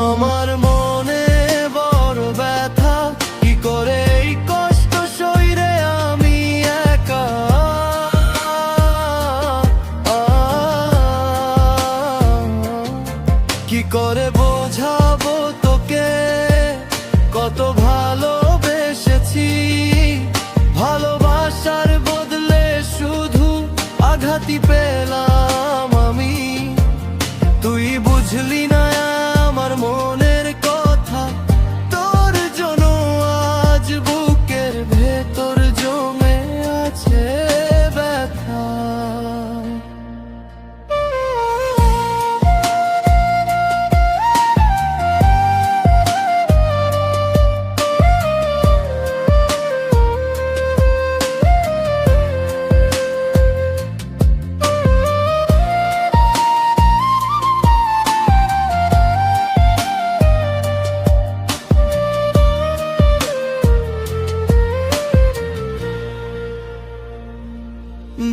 আমার মনে বড় ব্যথা, কি করে এই কষ্ট সইরে আমি একা। কি করে বোঝাবো তোকে কত ভালোবেসেছি, ভালোবাসার বদলে শুধু আঘাতই পেলাম আমি। তুই বুঝলি না আমার মনের কথা, তোর জন্য আজ বুকের ভেতর জমে আছে ব্যথা।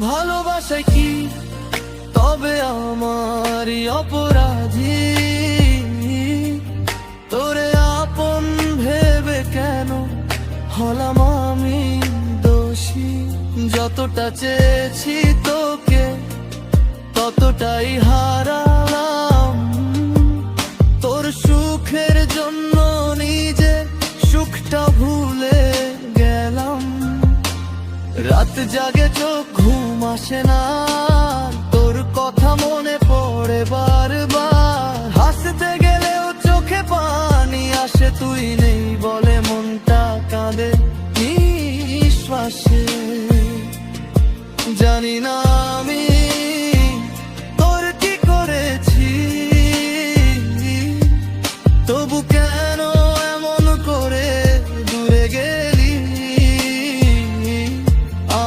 ভালোবাসা কি তবে আমার অপরাধী, তোরে আপন ভেবে কেন হলাম আমি দোষী। যতটা চেয়েছি তোকে ততটাই হারালাম, তোর সুখের জন্য নিজে সুখটা ভুলে গেলাম। রাত জাগে চোখ ঘুম আসে না, তোর কথা মনে পড়ে বারবার। হাসতে গেলেও চোখে পানি আসে, তুই নেই বলে মনটা কাঁদে নিঃশ্বাসে। জানি না আমি তোর কি করেছি, তবু কেন এমন করে দূরে গেলি।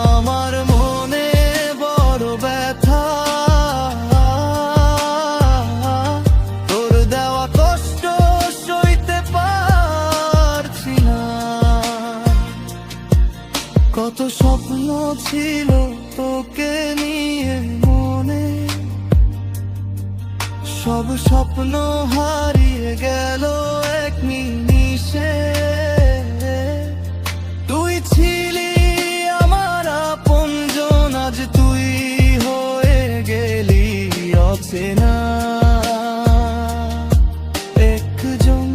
আমার মনে বড় ব্যথা, তোর দেওয়া কষ্ট সইতে পারছি না। কত স্বপ্ন ছিল তোকে নিয়ে মনে, সব স্বপ্ন হারিয়ে গেল এক নিমিষে। তুই ছিলি আমার আপনজন, আজ তুই হয়ে গেলি অচেনা একজন।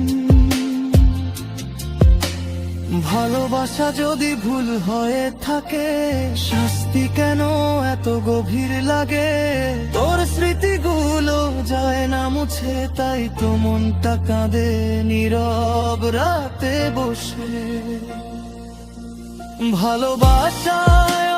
ভালোবাসা যদি ভুল হয়ে থাকে, শাস্তি কেন এত গভীর লাগে। তোর স্মৃতিগুলো যায় না মুছে, তাই তো মনটা কাঁদে নীরব রাতে বসে। ভালোবাসায়